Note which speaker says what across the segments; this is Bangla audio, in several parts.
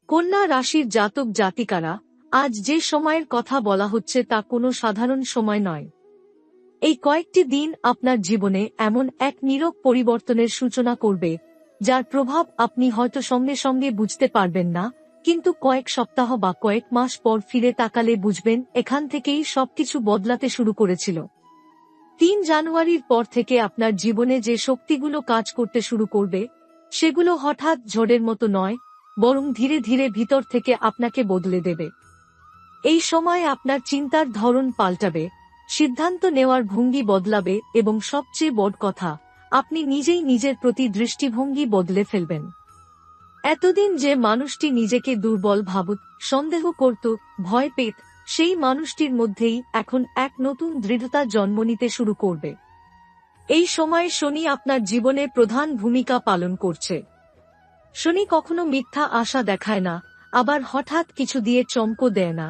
Speaker 1: কন্যা রাশির জাতক জাতিকারা, আজ যে সময়ের কথা বলা হচ্ছে তা কোনো সাধারণ সময় নয়। এই কয়েকটি দিন আপনার জীবনে এমন এক নীরব পরিবর্তনের সূচনা করবে, যার প্রভাব আপনি হয়তো সঙ্গে সঙ্গে বুঝতে পারবেন না, কিন্তু কয়েক সপ্তাহ বা কয়েক মাস পর ফিরে তাকালে বুঝবেন এখান থেকেই সবকিছু বদলাতে শুরু করেছিল। ৩ জানুয়ারির পর থেকে আপনার জীবনে যে শক্তিগুলো কাজ করতে শুরু করবে, সেগুলো হঠাৎ ঝড়ের মতো নয়, বরং ধীরে ধীরে ভিতর থেকে আপনাকে বদলে দেবে। এই সময় আপনার চিন্তার ধরন পাল্টাবে, সিদ্ধান্ত নেওয়ার ভঙ্গি বদলাবে এবং সবচেয়ে বড় কথা, আপনি নিজেই নিজের প্রতি দৃষ্টিভঙ্গি বদলে ফেলবেন। এতদিন যে মানুষটি নিজেকে দুর্বল ভাবত, সন্দেহ করত, ভয় পেত, সেই মানুষটির মধ্যেই এখন এক নতুন দৃঢ়তা জন্ম নিতে শুরু করবে। এই সময়ে শনি আপনার জীবনে প্রধান ভূমিকা পালন করছে। শনি কখনো মিথ্যা আশা দেখায় না, আবার হঠাৎ কিছু দিয়ে চমক দেয় না।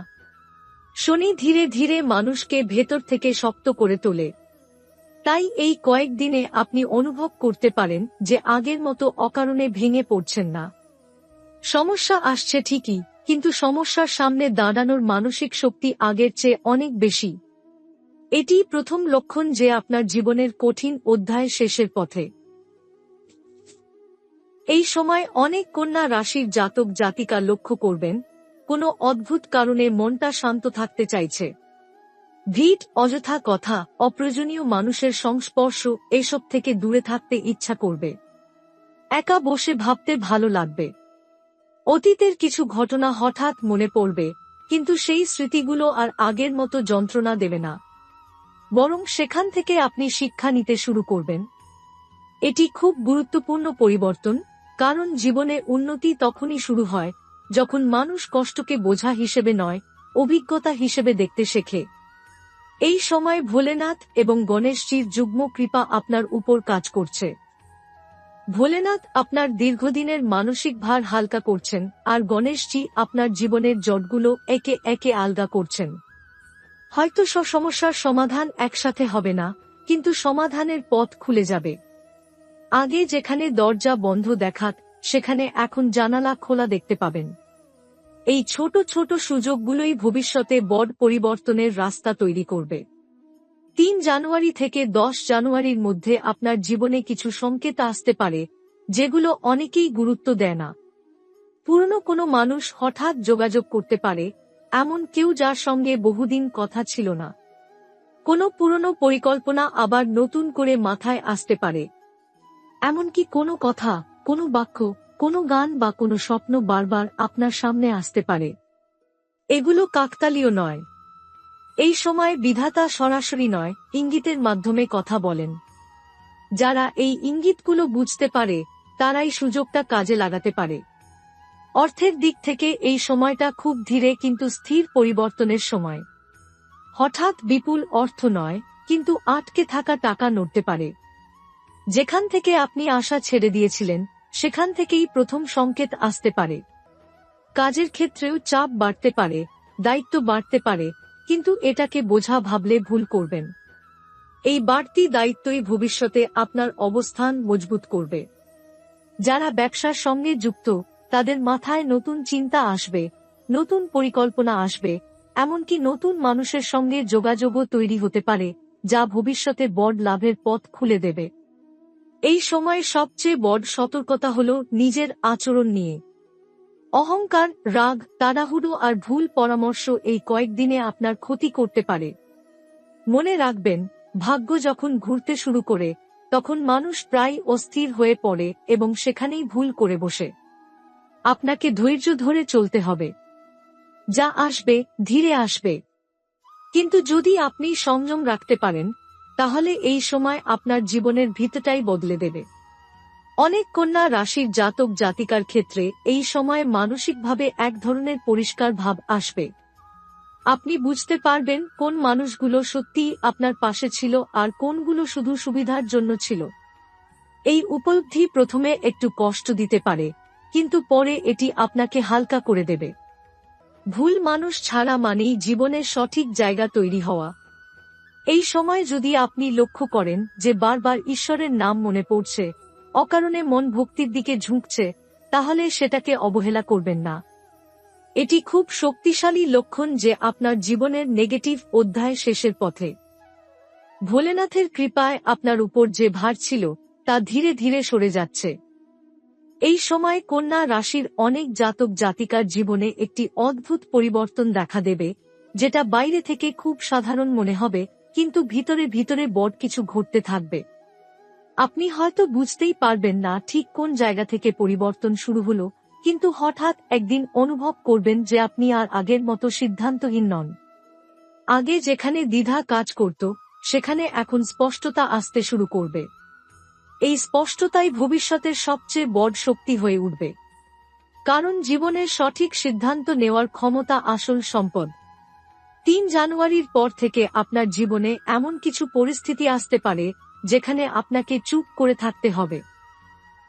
Speaker 1: শনি ধীরে ধীরে মানুষকে ভেতর থেকে শক্ত করে তোলে। তাই এই কয়েকদিনে আপনি অনুভব করতে পারেন যে আগের মতো অকারণে ভেঙে পড়ছেন না। সমস্যা আসছে ঠিকই, কিন্তু সমস্যার সামনে দাঁড়ানোর মানসিক শক্তি আগের চেয়ে অনেক বেশি। এটি প্রথম লক্ষণ যে আপনার জীবনের কঠিন অধ্যায় শেষের পথে। এই সময় অনেক কন্যা রাশির জাতক জাতিকা লক্ষ্য করবেন, কোনো অদ্ভুত কারণে মনটা শান্ত থাকতে চাইছে। ভিড়, অযথা কথা, অপ্রয়োজনীয় মানুষের সংস্পর্শ, এসব থেকে দূরে থাকতে ইচ্ছা করবে। একা বসে ভাবতে ভালো লাগবে। অতীতের কিছু ঘটনা হঠাৎ মনে পড়বে, কিন্তু সেই স্মৃতিগুলো আর আগের মতো যন্ত্রণা দেবে না, বরং সেখান থেকে আপনি শিক্ষা নিতে শুরু করবেন। এটি খুব গুরুত্বপূর্ণ পরিবর্তন, কারণ জীবনে উন্নতি তখনই শুরু হয় যখন মানুষ কষ্টকে বোঝা হিসেবে নয়, অভিজ্ঞতা হিসেবে দেখতে শেখে। এই সময় ভোলেনাথ এবং গণেশজির যুগ্ম কৃপা আপনার উপর কাজ করছে। ভোলেনাথ আপনার দীর্ঘদিনের মানসিক ভার হালকা করছেন, আর গণেশজি আপনার জীবনের জটগুলো একে একে আলগা করছেন। হয়তো সব সমস্যার সমাধান একসাথে হবে না, কিন্তু সমাধানের পথ খুলে যাবে। আগে যেখানে দরজা বন্ধ দেখাত, সেখানে এখন জানালা খোলা দেখতে পাবেন। এই ছোট ছোট সুযোগগুলোই ভবিষ্যতে বড় পরিবর্তনের রাস্তা তৈরি করবে। ৩ জানুয়ারি থেকে ১০ জানুয়ারির মধ্যে আপনার জীবনে কিছু সংকেত আসতে পারে, যেগুলো অনেকেই গুরুত্ব দেয় না। পুরনো কোনো মানুষ হঠাৎ যোগাযোগ করতে পারে, এমন কেউ যার সঙ্গে বহুদিন কথা ছিল না। কোনো পুরনো পরিকল্পনা আবার নতুন করে মাথায় আসতে পারে। এমনকি কোনো কথা, কোনো বাক্য, কোনো গান বা কোনো স্বপ্ন বারবার আপনার সামনে আসতে পারে। এগুলো কাকতালীয় নয়। এই সময় বিধাতা সরাসরি নয়, ইঙ্গিতের মাধ্যমে কথা বলেন। যারা এই ইঙ্গিতগুলো বুঝতে পারে, তারাই সুযোগটা কাজে লাগাতে পারে। অর্থের দিক থেকে এই সময়টা খুব ধীরে কিন্তু স্থির পরিবর্তনের সময়। হঠাৎ বিপুল অর্থ নয়, কিন্তু আটকে থাকা টাকা নড়তে পারে। যেখান থেকে আপনি আশা ছেড়ে দিয়েছিলেন, সেখান থেকেই প্রথম সংকেত আসতে পারে। কাজের ক্ষেত্রেও চাপ বাড়তে পারে, দায়িত্ব বাড়তে পারে, কিন্তু এটাকে বোঝা ভাবলে ভুল করবেন। এই বাড়তি দায়িত্বই ভবিষ্যতে আপনার অবস্থান মজবুত করবে। যারা ব্যবসার সঙ্গে যুক্ত, তাদের মাথায় নতুন চিন্তা আসবে, নতুন পরিকল্পনা আসবে, এমনকি নতুন মানুষের সঙ্গে যোগাযোগও তৈরি হতে পারে, যা ভবিষ্যতে বড় লাভের পথ খুলে দেবে। এই সময় সবচেয়ে বড় সতর্কতা হল নিজের আচরণ নিয়ে। অহংকার, রাগ, তাড়াহুড়ো আর ভুল পরামর্শ এই কয়েকদিনে আপনার ক্ষতি করতে পারে। মনে রাখবেন, ভাগ্য যখন ঘুরতে শুরু করে, তখন মানুষ প্রায় অস্থির হয়ে পড়ে এবং সেখানেই ভুল করে বসে। আপনাকে ধৈর্য ধরে চলতে হবে। যা আসবে ধীরে আসবে, কিন্তু যদি আপনি সংযম রাখতে পারেন, তাহলে এই সময় আপনার জীবনের ভিতটাই বদলে দেবে। অনেক কন্যা রাশির জাতক জাতিকার ক্ষেত্রে এই সময় মানসিকভাবে এক ধরনের পরিষ্কার ভাব আসবে। আপনি বুঝতে পারবেন কোন মানুষগুলো সত্যিই আপনার পাশে ছিল আর কোনগুলো শুধু সুবিধার জন্য ছিল। এই উপলব্ধি প্রথমে একটু কষ্ট দিতে পারে, কিন্তু পরে এটি আপনাকে হালকা করে দেবে। ভুল মানুষ ছাড়া মানেই জীবনের সঠিক জায়গা তৈরি হওয়া। এই সময় যদি আপনি লক্ষ্য করেন যে বারবার ঈশ্বরের নাম মনে পড়ছে, অকারণে মন ভক্তির দিকে ঝুঁকছে, তাহলে সেটাকে অবহেলা করবেন না। এটি খুব শক্তিশালী লক্ষণ যে আপনার জীবনের নেগেটিভ অধ্যায় শেষের পথে। ভোলেনাথের কৃপায় আপনার উপর যে ভার ছিল তা ধীরে ধীরে সরে যাচ্ছে। এই সময় কন্যা রাশির অনেক জাতক জাতিকার জীবনে একটি অদ্ভুত পরিবর্তন দেখা দেবে, যেটা বাইরে থেকে খুব সাধারণ মনে হবে, কিন্তু ভিতরে ভিতরে বড় কিছু ঘটতে থাকবে। আপনি হয়তো বুঝতেই পারবেন না ঠিক কোন জায়গা থেকে পরিবর্তন শুরু হলো, কিন্তু হঠাৎ একদিন অনুভব করবেন যে আপনি আর আগের মতো সিদ্ধান্তহীন নন। আগে যেখানে দ্বিধা কাজ করত, সেখানে এখন স্পষ্টতা আসতে শুরু করবে। এই স্পষ্টতাই ভবিষ্যতের সবচেয়ে বড় শক্তি হয়ে উঠবে। কারণ জীবনের সঠিক সিদ্ধান্ত নেওয়ার ক্ষমতা আসল সম্পদ। ৩ জানুয়ারির পর থেকে আপনার জীবনে এমন কিছু পরিস্থিতি আসতে পারে যেখানে আপনাকে চুপ করে থাকতে হবে।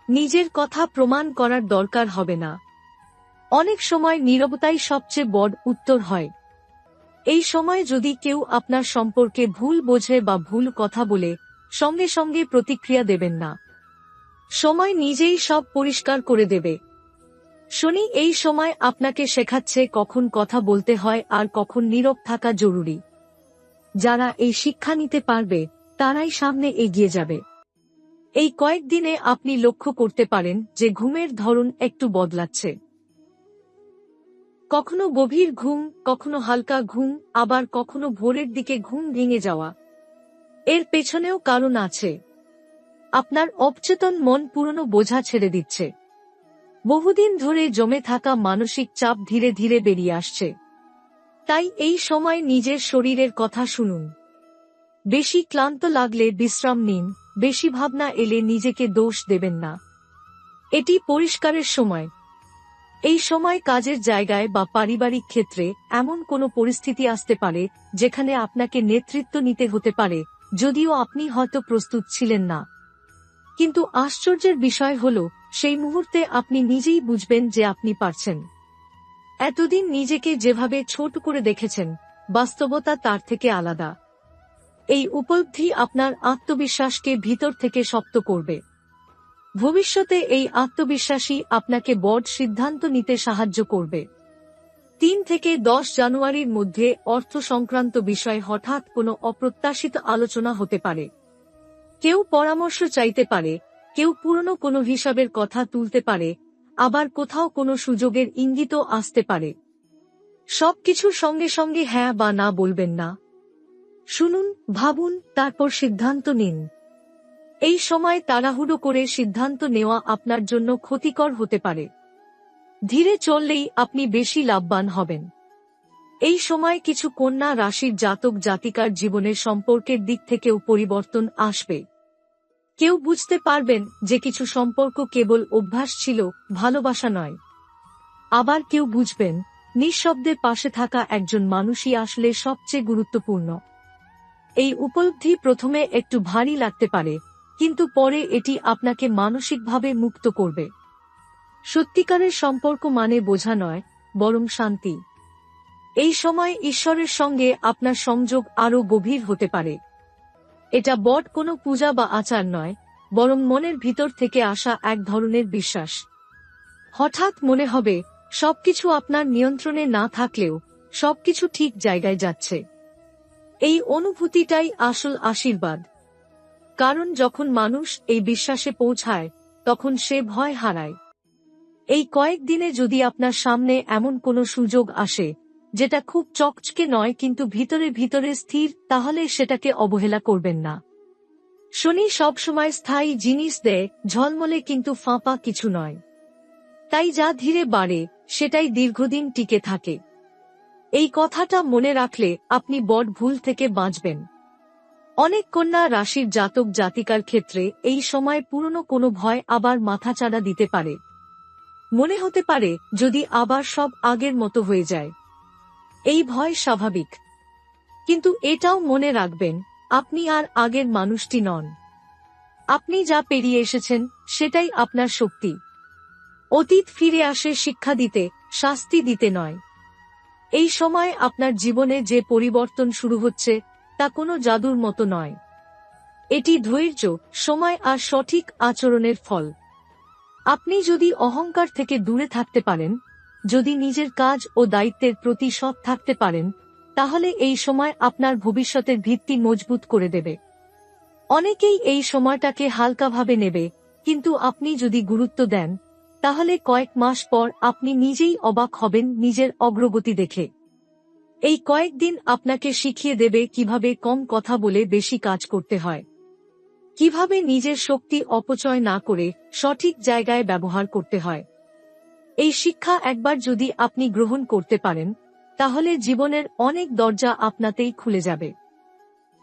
Speaker 1: নিজের কথা প্রমাণ করার দরকার হবে না। অনেক সময় নীরবতাই সবচেয়ে বড় উত্তর হয়। এই সময় যদি কেউ আপনার সম্পর্কে ভুল বোঝে বা ভুল কথা বলে, সঙ্গে সঙ্গে প্রতিক্রিয়া দেবেন না। সময় নিজেই সব পরিষ্কার করে দেবে। শনি এই সময় আপনাকে শেখাচ্ছে কখন কথা বলতে হয় আর কখন নীরব থাকা জরুরি। যারা এই শিক্ষা নিতে পারবে তারাই সামনে এগিয়ে যাবে। এই কয়েকদিনে আপনি লক্ষ্য করতে পারেন যে ঘুমের ধরন একটু বদলাচ্ছে। কখনো গভীর ঘুম, কখনো হালকা ঘুম, আবার কখনো ভোরের দিকে ঘুম ভেঙে যাওয়া। এর পেছনেও কারণ আছে। আপনার অবচেতন মন পুরনো বোঝা ছেড়ে দিচ্ছে। বহুদিন ধরে জমে থাকা মানসিক চাপ ধীরে ধীরে বেরিয়ে আসছে। তাই এই সময় নিজের শরীরের কথা শুনুন। বেশি ক্লান্ত লাগলে বিশ্রাম নিন, বেশি ভাবনা এলে নিজেকে দোষ দেবেন না। এটি পরিষ্কারের সময়। এই সময় কাজের জায়গায় বা পারিবারিক ক্ষেত্রে এমন কোনো পরিস্থিতি আসতে পারে যেখানে আপনাকে নেতৃত্ব নিতে হতে পারে, যদিও আপনি হয়তো প্রস্তুত ছিলেন না। কিন্তু আশ্চর্যের বিষয় হল, সেই মুহূর্তে আপনি নিজেই বুঝবেন যে আপনি পারছেন। এতদিন নিজেকে যেভাবে ছোট করে দেখেছেন, বাস্তবতা তার থেকে আলাদা। এই উপলব্ধি আপনার আত্মবিশ্বাসকে ভিতর থেকে শক্ত করবে। ভবিষ্যতে এই আত্মবিশ্বাসই আপনাকে বড় সিদ্ধান্ত নিতে সাহায্য করবে। ৩ থেকে ১০ জানুয়ারির মধ্যে অর্থ সংক্রান্ত বিষয়ে হঠাৎ কোনো অপ্রত্যাশিত আলোচনা হতে পারে। কেউ পরামর্শ চাইতে পারে, কেউ পুরনো কোনো হিসাবের কথা তুলতে পারে, আবার কোথাও কোনো সুযোগের ইঙ্গিতও আসতে পারে। সবকিছুর সঙ্গে সঙ্গে হ্যাঁ বা না বলবেন না। শুনুন, ভাবুন, তারপর সিদ্ধান্ত নিন। এই সময় তাড়াহুড়ো করে সিদ্ধান্ত নেওয়া আপনার জন্য ক্ষতিকর হতে পারে। ধীরে চললেই আপনি বেশি লাভবান হবেন। এই সময় কিছু কন্যা রাশির জাতক জাতিকার জীবনের সম্পর্কের দিক থেকেও পরিবর্তন আসবে। কেউ বুঝতে পারবেন যে কিছু সম্পর্ক কেবল অভ্যাস ছিল, ভালোবাসা নয়। আবার কেউ বুঝবেন নিঃশব্দে পাশে থাকা একজন মানুষই আসলে সবচেয়ে গুরুত্বপূর্ণ। এই উপলব্ধি প্রথমে একটু ভারী লাগতে পারে, কিন্তু পরে এটি আপনাকে মানসিকভাবে মুক্ত করবে। সত্যিকারের সম্পর্ক মানে বোঝা নয়, বরং শান্তি। এই সময় ঈশ্বরের সঙ্গে আপনার সংযোগ আরও গভীর হতে পারে। এটা বড় কোনো পূজা বা আচার নয়, বরং মনের ভিতর থেকে আসা এক ধরনের বিশ্বাস। হঠাৎ মনে হবে সবকিছু আপনার নিয়ন্ত্রণে না থাকলেও সবকিছু ঠিক জায়গায় যাচ্ছে। এই অনুভূতিটাই আসল আশীর্বাদ। কারণ যখন মানুষ এই বিশ্বাসে পৌঁছায়, তখন সে ভয় হারায়। এই কয়েকদিনে যদি আপনার সামনে এমন কোনো সুযোগ আসে যেটা খুব চকচকে নয় কিন্তু ভিতরে ভিতরে স্থির, তাহলে সেটাকে অবহেলা করবেন না। শনি সবসময় স্থায়ী জিনিস দেয়, ঝলমলে কিন্তু ফাঁপা কিছু নয়। তাই যা ধীরে বাড়ে সেটাই দীর্ঘদিন টিকে থাকে। এই কথাটা মনে রাখলে আপনি বড় ভুল থেকে বাঁচবেন। অনেক কন্যা রাশির জাতক জাতিকার ক্ষেত্রে এই সময় পুরনো কোনো ভয় আবার মাথাচাড়া দিতে পারে। মনে হতে পারে যদি আবার সব আগের মতো হয়ে যায়। এই ভয় স্বাভাবিক, কিন্তু এটাও মনে রাখবেন আপনি আর আগের মানুষটি নন। আপনি যা পেরিয়ে এসেছেন সেটাই আপনার শক্তি। অতীত ফিরে আসে শিক্ষা দিতে, শাস্তি দিতে নয়। এই সময় আপনার জীবনে যে পরিবর্তন শুরু হচ্ছে তা কোনো জাদুর মতো নয়। এটি ধৈর্য, সময় আর সঠিক আচরণের ফল। আপনি যদি অহংকার থেকে দূরে থাকতে পারেন, যদি নিজের কাজ ও দায়িত্বের প্রতি সৎ থাকতে পারেন, তাহলে এই সময় আপনার ভবিষ্যতের ভিত্তি মজবুত করে দেবে। অনেকেই এই সময়টাকে হালকাভাবে নেবে, কিন্তু আপনি যদি গুরুত্ব দেন, তাহলে কয়েক মাস পর আপনি নিজেই অবাক হবেন নিজের অগ্রগতি দেখে। এই কয়েকদিন আপনাকে শিখিয়ে দেবে কিভাবে কম কথা বলে বেশি কাজ করতে হয়, কিভাবে নিজের শক্তি অপচয় না করে সঠিক জায়গায় ব্যবহার করতে হয়। এই শিক্ষা একবার যদি আপনি গ্রহণ করতে পারেন, তাহলে জীবনের অনেক দরজা আপনাতেই খুলে যাবে।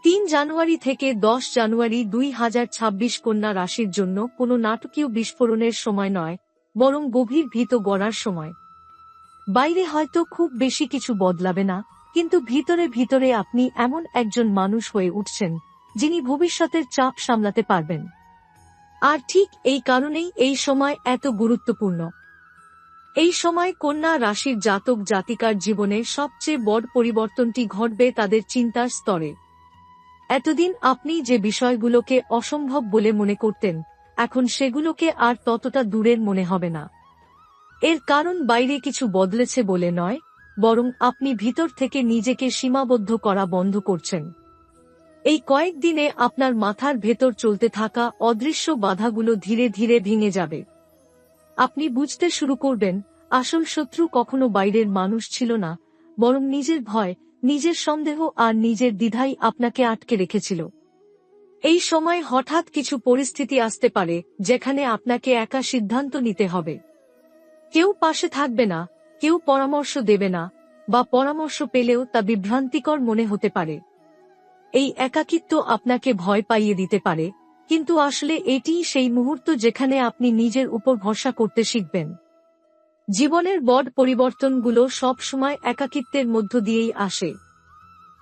Speaker 1: ৩ জানুয়ারি থেকে ১০ জানুয়ারি ২০২৬ কন্যা রাশির জন্য কোনো নাটকীয় বিস্ফোরণের সময় নয়, বরং গভীর ভীত গড়ার সময়। বাইরে হয়তো খুব বেশি কিছু বদলাবে না, কিন্তু ভিতরে ভিতরে আপনি এমন একজন মানুষ হয়ে উঠছেন যিনি ভবিষ্যতের চাপ সামলাতে পারবেন। আর ঠিক এই কারণেই এই সময় এত গুরুত্বপূর্ণ। এই সময় কন্যা রাশির জাতক জাতিকার জীবনে সবচেয়ে বড় পরিবর্তনটি ঘটবে তাদের চিন্তার স্তরে। এতদিন আপনি যে বিষয়গুলোকে অসম্ভব বলে মনে করতেন, এখন সেগুলোকে আর ততটা দূরের মনে হবে না। এর কারণ বাইরে কিছু বদলেছে বলে নয়, বরং আপনি ভিতর থেকে নিজেকে সীমাবদ্ধ করা বন্ধ করছেন। এই কয়েকদিনে আপনার মাথার ভেতর চলতে থাকা অদৃশ্য বাধাগুলো ধীরে ধীরে ভেঙে যাবে। আপনি বুঝতে শুরু করবেন, আসল শত্রু কখনো বাইরের মানুষ ছিল না, বরং নিজের ভয়, নিজের সন্দেহ আর নিজের দ্বিধাই আপনাকে আটকে রেখেছিল। এই সময় হঠাৎ কিছু পরিস্থিতি আসতে পারে যেখানে আপনাকে একা সিদ্ধান্ত নিতে হবে। কেউ পাশে থাকবে না, কেউ পরামর্শ দেবে না, বা পরামর্শ পেলেও তা বিভ্রান্তিকর মনে হতে পারে। এই একাকিত্ব আপনাকে ভয় পাইয়ে দিতে পারে, কিন্তু আসলে এটিই সেই মুহূর্ত যেখানে আপনি নিজের উপর ভরসা করতে শিখবেন। জীবনের বড় পরিবর্তনগুলো সব সময় একাকিত্বের মধ্য দিয়েই আসে।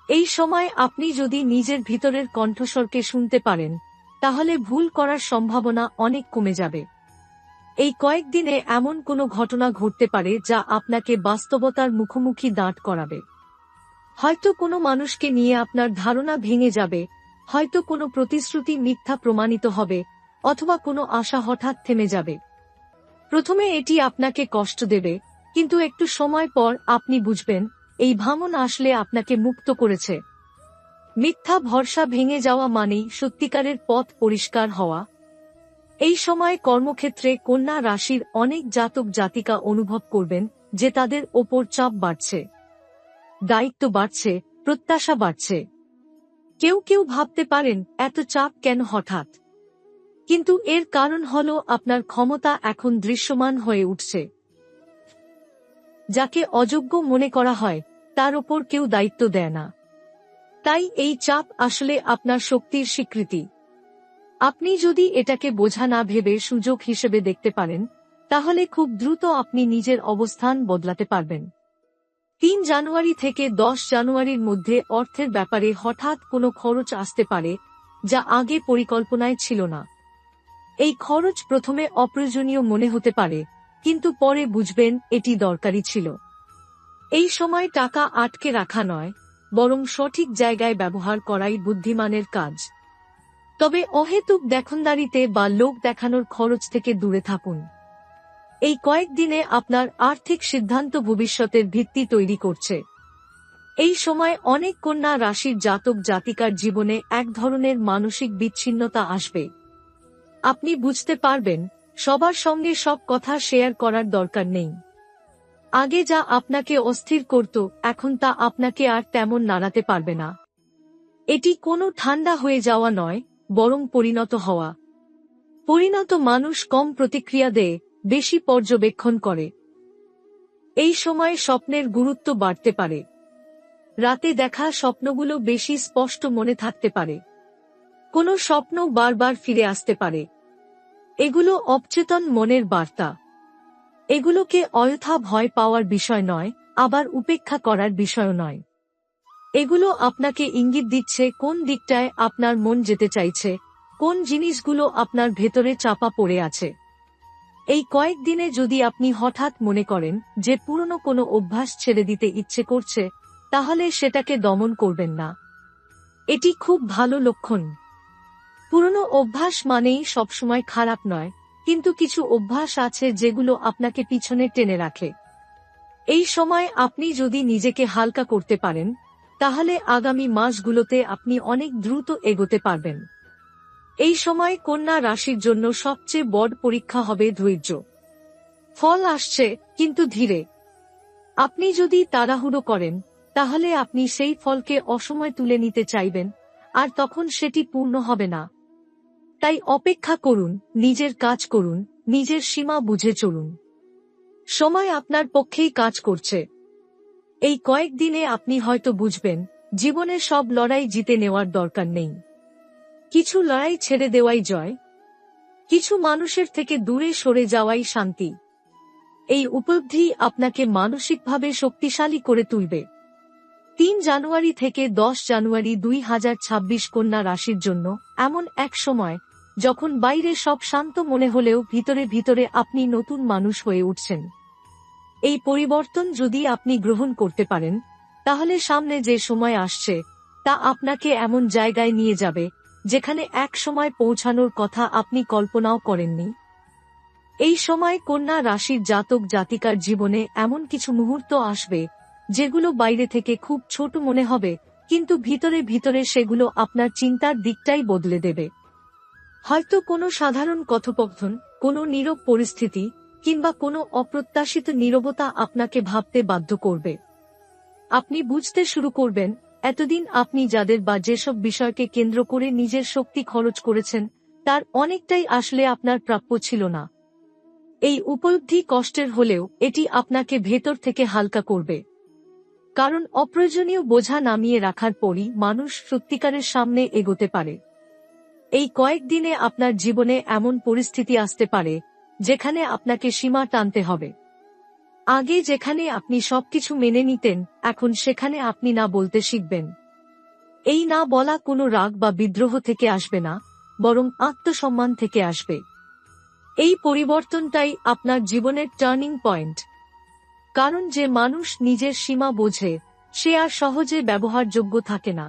Speaker 1: এই সময় আপনি যদি নিজের ভিতরের কণ্ঠস্বরকে শুনতে পারেন, তাহলে ভুল করার সম্ভাবনা অনেক কমে যাবে। এই কয়েকদিনে এমন কোনো ঘটনা ঘটতে পারে যা আপনাকে বাস্তবতার মুখোমুখি দাঁড় করাবে। হয়তো কোনো মানুষকে নিয়ে আপনার ধারণা ভেঙে যাবে, হয়তো কোনো প্রতিশ্রুতি মিথ্যা প্রমাণিত হবে, অথবা কোনো আশা হঠাৎ থেমে যাবে। প্রথমে এটি আপনাকে কষ্ট দেবে, কিন্তু একটু সময় পর আপনি বুঝবেন, এই ভাঙন আসলে আপনাকে মুক্ত করেছে। মিথ্যা ভরসা ভেঙে যাওয়া মানেই সত্যিকারের পথ পরিষ্কার হওয়া। এই সময় কর্মক্ষেত্রে কন্যা রাশির অনেক জাতক জাতিকা অনুভব করবেন যে তাদের ওপর চাপ বাড়ছে, দায়িত্ব বাড়ছে, প্রত্যাশা বাড়ছে। কেউ কেউ ভাবতে পারেন, এত চাপ কেন হঠাৎ? কিন্তু এর কারণ হল আপনার ক্ষমতা এখন দৃশ্যমান হয়ে উঠছে। যাকে অযোগ্য মনে করা হয়, তার ওপর কেউ দায়িত্ব দেয় না। তাই এই চাপ আসলে আপনার শক্তির স্বীকৃতি। আপনি যদি এটাকে বোঝা না ভেবে সুযোগ হিসেবে দেখতে পারেন, তাহলে খুব দ্রুত আপনি নিজের অবস্থান বদলাতে পারবেন। ৩ জানুয়ারি থেকে ১০ জানুয়ারির মধ্যে অর্থের ব্যাপারে হঠাৎ কোনো খরচ আসতে পারে, যা আগে পরিকল্পনায় ছিল না। এই খরচ প্রথমে অপ্রয়োজনীয় মনে হতে পারে, কিন্তু পরে বুঝবেন এটি দরকারি ছিল। এই সময় টাকা আটকে রাখা নয়, বরং সঠিক জায়গায় ব্যবহার করাই বুদ্ধিমানের কাজ। তবে অহেতুক দেখনদারিতে বা লোক দেখানোর খরচ থেকে দূরে থাকুন। এই কয়েকদিনে আপনার আর্থিক সিদ্ধান্ত ভবিষ্যতের ভিত্তি তৈরি করছে। এই সময় অনেক কন্যা রাশির জাতক জাতিকার জীবনে এক ধরনের মানসিক বিচ্ছিন্নতা আসবে। আপনি বুঝতে পারবেন, সবার সঙ্গে সব কথা শেয়ার করার দরকার নেই। আগে যা আপনাকে অস্থির করত, এখন তা আপনাকে আর তেমন নাড়াতে পারবে না। এটি কোনো ঠান্ডা হয়ে যাওয়া নয়, বরং পরিণত হওয়া। পরিণত মানুষ কম প্রতিক্রিয়া দেয়, বেশি পর্যবেক্ষণ করে। এই সময় স্বপ্নের গুরুত্ব বাড়তে পারে। রাতে দেখা স্বপ্নগুলো বেশি স্পষ্ট মনে থাকতে পারে। কোনো স্বপ্ন বারবার ফিরে আসতে পারে। এগুলো অবচেতন মনের বার্তা। এগুলোকে অযথা ভয় পাওয়ার বিষয় নয়, আবার উপেক্ষা করার বিষয়ও নয়। এগুলো আপনাকে ইঙ্গিত দিচ্ছে কোন দিকটায় আপনার মন যেতে চাইছে, কোন জিনিসগুলো আপনার ভেতরে চাপা পড়ে আছে। এই কয়েকদিনে যদি আপনি হঠাৎ মনে করেন যে পুরনো কোনো অভ্যাস ছেড়ে দিতে ইচ্ছে করছে, তাহলে সেটাকে দমন করবেন না। এটি খুব ভালো লক্ষণ। পুরনো অভ্যাস মানেই সবসময় খারাপ নয়, কিন্তু কিছু অভ্যাস আছে যেগুলো আপনাকে পিছনে টেনে রাখে। এই সময় আপনি যদি নিজেকে হালকা করতে পারেন, তাহলে আগামী মাসগুলোতে আপনি অনেক দ্রুত এগোতে পারবেন। এই সময় কন্যা রাশির জন্য সবচেয়ে বড় পরীক্ষা হবে ধৈর্য। ফল আসছে, কিন্তু ধীরে। আপনি যদি তাড়াহুড়ো করেন, তাহলে আপনি সেই ফলকে অসময়ে তুলে নিতে চাইবেন, আর তখন সেটি পূর্ণ হবে না। তাই অপেক্ষা করুন, নিজের কাজ করুন, নিজের সীমা বুঝে চলুন। সময় আপনার পক্ষেই কাজ করছে। এই কয়েকদিনে আপনি হয়তো বুঝবেন, জীবনের সব লড়াই জিতে নেওয়ার দরকার নেই। কিছু লড়াই ছেড়ে দেওয়াই জয়। কিছু মানুষের থেকে দূরে সরে যাওয়াই শান্তি। এই উপলব্ধি আপনাকে মানসিকভাবে শক্তিশালী করে তুলবে। ৩ জানুয়ারি থেকে ১০ জানুয়ারি ২০২৬ কন্যা রাশির জন্য এমন এক সময়, যখন বাইরে সব শান্ত মনে হলেও ভিতরে ভিতরে আপনি নতুন মানুষ হয়ে উঠছেন। এই পরিবর্তন যদি আপনি গ্রহণ করতে পারেন, তাহলে সামনে যে সময় আসছে তা আপনাকে এমন জায়গায় নিয়ে যাবে, যেখানে এক সময় পৌঁছানোর কথা আপনি কল্পনাও করেননি। এই সময় কন্যা রাশির জাতক জাতিকার জীবনে এমন কিছু মুহূর্ত আসবে, যেগুলো বাইরে থেকে খুব ছোট মনে হবে, কিন্তু ভিতরে ভিতরে সেগুলো আপনার চিন্তার দিকটাই বদলে দেবে। হয়তো কোনো সাধারণ কথোপকথন, কোনো নীরব পরিস্থিতি, কিংবা কোনো অপ্রত্যাশিত নীরবতা আপনাকে ভাবতে বাধ্য করবে। আপনি বুঝতে শুরু করবেন, এতদিন আপনি যাদের বা যেসব বিষয়কে কেন্দ্র করে নিজের শক্তি খরচ করেছেন, তার অনেকটাই আসলে আপনার প্রাপ্য ছিল না। এই উপলব্ধি কষ্টের হলেও এটি আপনাকে ভেতর থেকে হালকা করবে। কারণ অপ্রয়োজনীয় বোঝা নামিয়ে রাখার পরই মানুষ সত্যিকারের সামনে এগোতে পারে। এই কয়েকদিনে আপনার জীবনে এমন পরিস্থিতি আসতে পারে, যেখানে আপনাকে সীমা টানতে হবে। আগে যেখানে আপনি সবকিছু মেনে নিতেন, এখন সেখানে আপনি না বলতে শিখবেন। এই না বলা কোনো রাগ বা বিদ্রোহ থেকে আসবে না, বরং আত্মসম্মান থেকে আসবে। এই পরিবর্তনটাই আপনার জীবনের টার্নিং পয়েন্ট। কারণ যে মানুষ নিজের সীমা বোঝে, সে আর সহজে ব্যবহারযোগ্য থাকে না।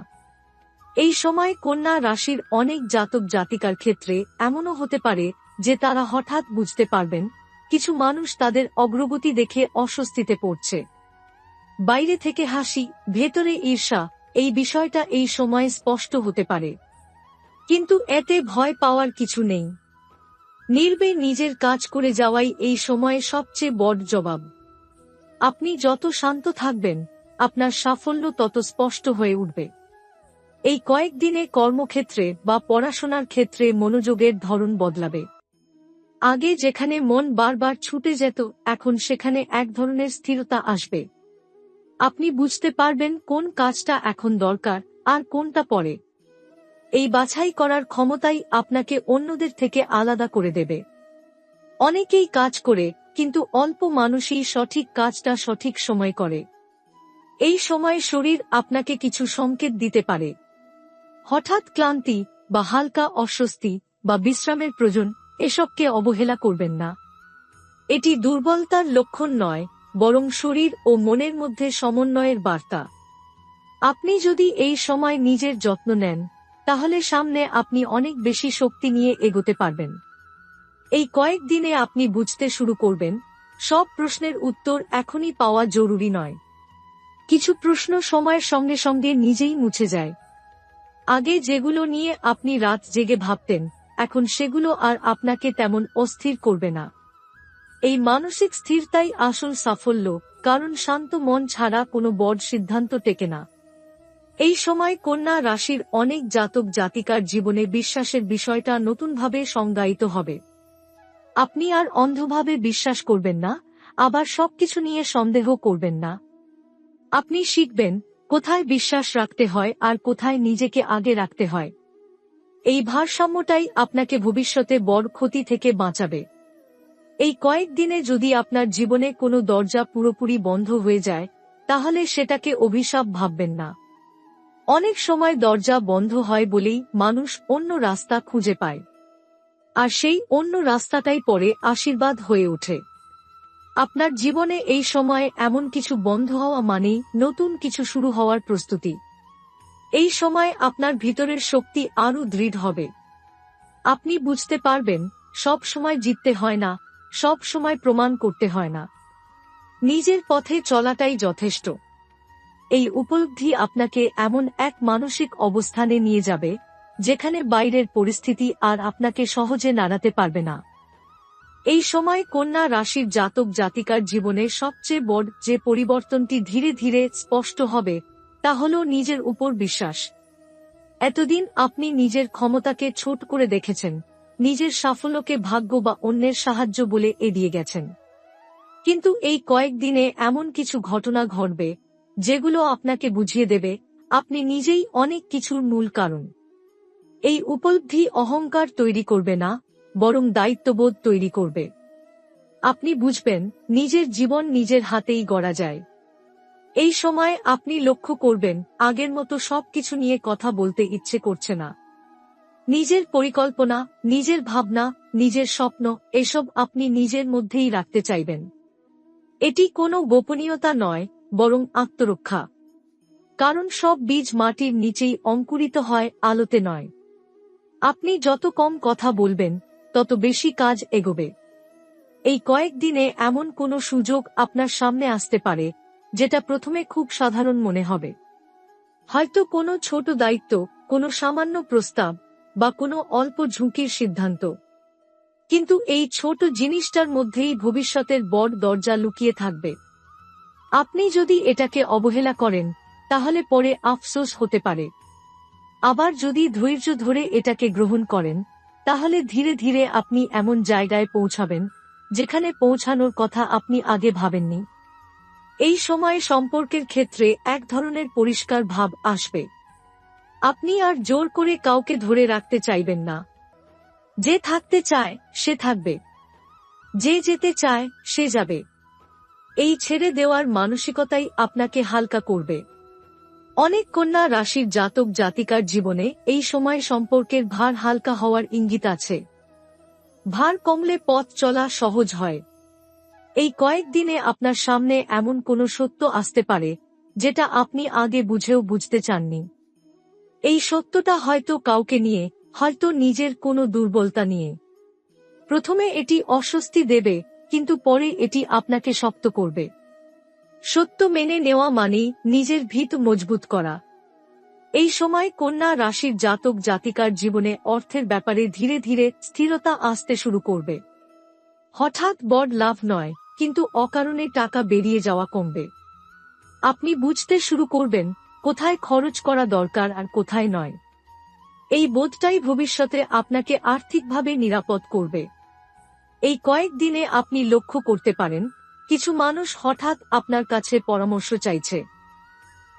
Speaker 1: এই সময় কন্যা রাশির অনেক জাতক জাতিকার ক্ষেত্রে এমনও হতে পারে যে তারা হঠাৎ বুঝতে পারবেন, কিছু মানুষ তাদের অগ্রগতি দেখে অস্বস্তিতে পড়ছে। বাইরে থেকে হাসি, ভেতরে ঈর্ষা, এই বিষয়টা এই সময় স্পষ্ট হতে পারে। কিন্তু এতে ভয় পাওয়ার কিছু নেই। নির্ভয়ে নিজের কাজ করে যাওয়াই এই সময়ে সবচেয়ে বড় জবাব। আপনি যত শান্ত থাকবেন, আপনার সাফল্য তত স্পষ্ট হয়ে উঠবে। এই কয়েকদিনে কর্মক্ষেত্রে বা পড়াশোনার ক্ষেত্রে মনোযোগের ধরন বদলাবে। আগে যেখানে মন বারবার ছুটে যেত, এখন সেখানে এক ধরনের স্থিরতা আসবে। আপনি বুঝতে পারবেন কোন কাজটা এখন দরকার আর কোনটা পরে। এই বাছাই করার ক্ষমতাই আপনাকে অন্যদের থেকে আলাদা করে দেবে। অনেকেই কাজ করে, কিন্তু অল্প মানুষই সঠিক কাজটা সঠিক সময় করে। এই সময় শরীর আপনাকে কিছু সংকেত দিতে পারে। হঠাৎ ক্লান্তি বা হালকা অস্বস্তি বা বিশ্রামের প্রয়োজন, এসবকে অবহেলা করবেন না। এটি দুর্বলতার লক্ষণ নয়, বরং শরীর ও মনের মধ্যে সমন্বয়ের বার্তা। আপনি যদি এই সময় নিজের যত্ন নেন, তাহলে সামনে আপনি অনেক বেশি শক্তি নিয়ে এগোতে পারবেন। এই কয়েকদিনে আপনি বুঝতে শুরু করবেন, সব প্রশ্নের উত্তর এখনই পাওয়া জরুরি নয়। কিছু প্রশ্ন সময়ের সঙ্গে সঙ্গে নিজেই মুছে যায়। আগে যেগুলো নিয়ে আপনি রাত জেগে ভাবতেন, এখন সেগুলো আর আপনাকে তেমন অস্থির করবে না। এই মানসিক স্থিরতাই আসল সাফল্য, কারণ শান্ত মন ছাড়া কোনো বড় সিদ্ধান্ত টেকে না। এই সময় কন্যা রাশির অনেক জাতক জাতিকার জীবনে বিশ্বাসের বিষয়টা নতুনভাবে সংজ্ঞায়িত হবে। আপনি আর অন্ধভাবে বিশ্বাস করবেন না, আবার সবকিছু নিয়ে সন্দেহ করবেন না। আপনি শিখবেন কোথায় বিশ্বাস রাখতে হয় আর কোথায় নিজেকে আগে রাখতে হয়। এই ভারসাম্যটাই আপনাকে ভবিষ্যতে বড় ক্ষতি থেকে বাঁচাবে। এই কয়েকদিনে যদি আপনার জীবনে কোনো দরজা পুরোপুরি বন্ধ হয়ে যায়, তাহলে সেটাকে অভিশাপ ভাববেন না। অনেক সময় দরজা বন্ধ হয় বলেই মানুষ অন্য রাস্তা খুঁজে পায়, আর সেই অন্য রাস্তাটাই পরে আশীর্বাদ হয়ে ওঠে। আপনার জীবনে এই সময়ে এমন কিছু বন্ধ হওয়া মানেই নতুন কিছু শুরু হওয়ার প্রস্তুতি। এই সময় আপনার ভিতরের শক্তি আরও দৃঢ় হবে। আপনি বুঝতে পারবেন, সব সময় জিততে হয় না, সব সময় প্রমাণ করতে হয় না। নিজের পথে চলাটাই যথেষ্ট। এই উপলব্ধি আপনাকে এমন এক মানসিক অবস্থানে নিয়ে যাবে যেখানে বাইরের পরিস্থিতি আর আপনাকে সহজে নাড়াতে পারবে না। এই সময় কন্যা রাশির জাতক জাতিকার জীবনে সবচেয়ে বড় যে পরিবর্তনটি ধীরে ধীরে স্পষ্ট হবে তা হল নিজের উপর বিশ্বাস। এতদিন আপনি নিজের ক্ষমতাকে ছোট করে দেখেছেন, নিজের সাফল্যকে ভাগ্য বা অন্যের সাহায্য বলে এড়িয়ে গেছেন। কিন্তু এই কয়েকদিনে এমন কিছু ঘটনা ঘটবে যেগুলো আপনাকে বুঝিয়ে দেবে আপনি নিজেই অনেক কিছুর মূল কারণ। এই উপলব্ধি অহংকার তৈরি করবে না, বরং দায়িত্ববোধ তৈরি করবে। আপনি বুঝবেন নিজের জীবন নিজের হাতেই গড়া যায়। এই সময় আপনি লক্ষ্য করবেন আগের মতো সবকিছু নিয়ে কথা বলতে ইচ্ছে করছে না। নিজের পরিকল্পনা, নিজের ভাবনা, নিজের স্বপ্ন এসব আপনি নিজের মধ্যেই রাখতে চাইবেন। এটি কোনো গোপনীয়তা নয়, বরং আত্মরক্ষা। কারণ সব বীজ মাটির নিচেই অঙ্কুরিত হয়, আলোতে নয়। আপনি যত কম কথা বলবেন তত বেশি কাজ এগোবে। এই কয়েকদিনে এমন কোনো সুযোগ আপনার সামনে আসতে পারে যেটা প্রথমে খুব সাধারণ মনে হবে। হয়তো কোনো ছোট দায়িত্ব, কোনো সামান্য প্রস্তাব বা কোনো অল্প ঝুঁকির সিদ্ধান্ত। কিন্তু এই ছোট জিনিসটার মধ্যেই ভবিষ্যতের বড় দরজা লুকিয়ে থাকবে। আপনি যদি এটাকে অবহেলা করেন তাহলে পরে আফসোস হতে পারে। আবার যদি ধৈর্য ধরে এটাকে গ্রহণ করেন তাহলে ধীরে ধীরে আপনি এমন জায়গায় পৌঁছাবেন যেখানে পৌঁছানোর কথা আপনি আগে ভাবেননি। এই সময় সম্পর্কের ক্ষেত্রে এক ধরনের পরিষ্কার ভাব আসবে। আপনি আর জোর করে কাউকে ধরে রাখতে চাইবেন না। যে থাকতে চায় সে থাকবে, যে যেতে চায় সে যাবে। এই ছেড়ে দেওয়ার মানসিকতাই আপনাকে হালকা করবে। অনেক কন্যা রাশির জাতক জাতিকার জীবনে এই সময় সম্পর্কের ভার হালকা হওয়ার ইঙ্গিত আছে। ভার কমলে পথ চলা সহজ হয়। এই কয়েকদিনে আপনার সামনে এমন কোনো সত্য আসতে পারে যেটা আপনি আগে বুঝেও বুঝতে চাননি। এই সত্যটা হয়তো কাউকে নিয়ে, হয়তো নিজের কোনো দুর্বলতা নিয়ে। প্রথমে এটি অস্বস্তি দেবে, কিন্তু পরে এটি আপনাকে শক্ত করবে। সত্য মেনে নেওয়া মানেই নিজের ভিত মজবুত করা। এই সময় কন্যা রাশির জাতক জাতিকার জীবনে অর্থের ব্যাপারে ধীরে ধীরে স্থিরতা আসতে শুরু করবে। হঠাৎ বড় লাভ নয়, কিন্তু অকারণে টাকা বেরিয়ে যাওয়া কমবে। আপনি বুঝতে শুরু করবেন কোথায় খরচ করা দরকার আর কোথায় নয়। এই বোধটাই ভবিষ্যতে আপনাকে আর্থিকভাবে নিরাপদ করবে। এই কয়েকদিনে আপনি লক্ষ্য করতে পারেন কিছু মানুষ হঠাৎ আপনার কাছে পরামর্শ চাইছে।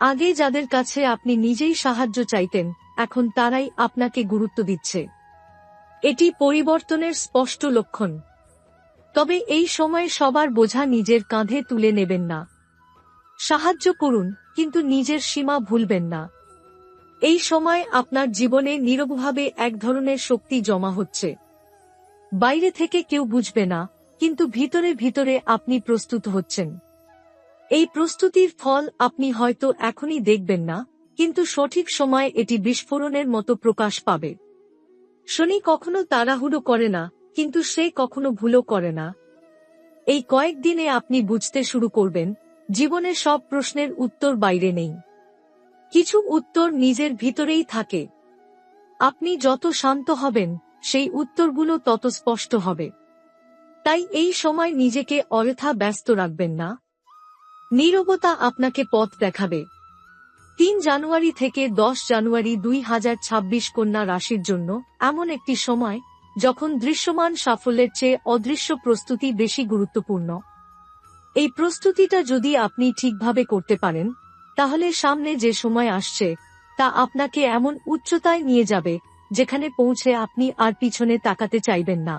Speaker 1: আগে যাদের কাছে আপনি নিজেই সাহায্য চাইতেন, এখন তারাই আপনাকে গুরুত্ব দিচ্ছে। এটি পরিবর্তনের স্পষ্ট লক্ষণ। তবে এই সময়ে সবার বোঝা নিজের কাঁধে তুলে নেবেন না। সাহায্য করুন, কিন্তু নিজের সীমা ভুলবেন না। এই সময় আপনার জীবনে নীরবভাবে এক ধরনের শক্তি জমা হচ্ছে। বাইরে থেকে কেউ বুঝবে না, কিন্তু ভিতরে ভিতরে আপনি প্রস্তুত হচ্ছেন। এই প্রস্তুতির ফল আপনি হয়তো এখনই দেখবেন না, কিন্তু সঠিক সময়ে এটি বিস্ফোরণের মতো প্রকাশ পাবে। শনি কখনো তাড়াহুড়ো করে না, কিন্তু সে কখনো ভুলও করে না। এই কয়েকদিনে আপনি বুঝতে শুরু করবেন জীবনের সব প্রশ্নের উত্তর বাইরে নেই। কিছু উত্তর নিজের ভিতরেই থাকে। আপনি যত শান্ত হবেন সেই উত্তরগুলো তত স্পষ্ট হবে। তাই এই সময় নিজেকে অযথা ব্যস্ত রাখবেন না। নীরবতা আপনাকে পথ দেখাবে। ৩ জানুয়ারি থেকে ১০ জানুয়ারি ২০২৬ কন্যা রাশির জন্য এমন একটি সময় যখন দৃশ্যমান সাফল্যের চেয়ে অদৃশ্য প্রস্তুতি বেশি গুরুত্বপূর্ণ। এই প্রস্তুতিটা যদি আপনি ঠিকভাবে করতে পারেন তাহলে সামনে যে সময় আসছে তা আপনাকে এমন উচ্চতায় নিয়ে যাবে যেখানে পৌঁছে আপনি আর পিছনে তাকাতে চাইবেন না।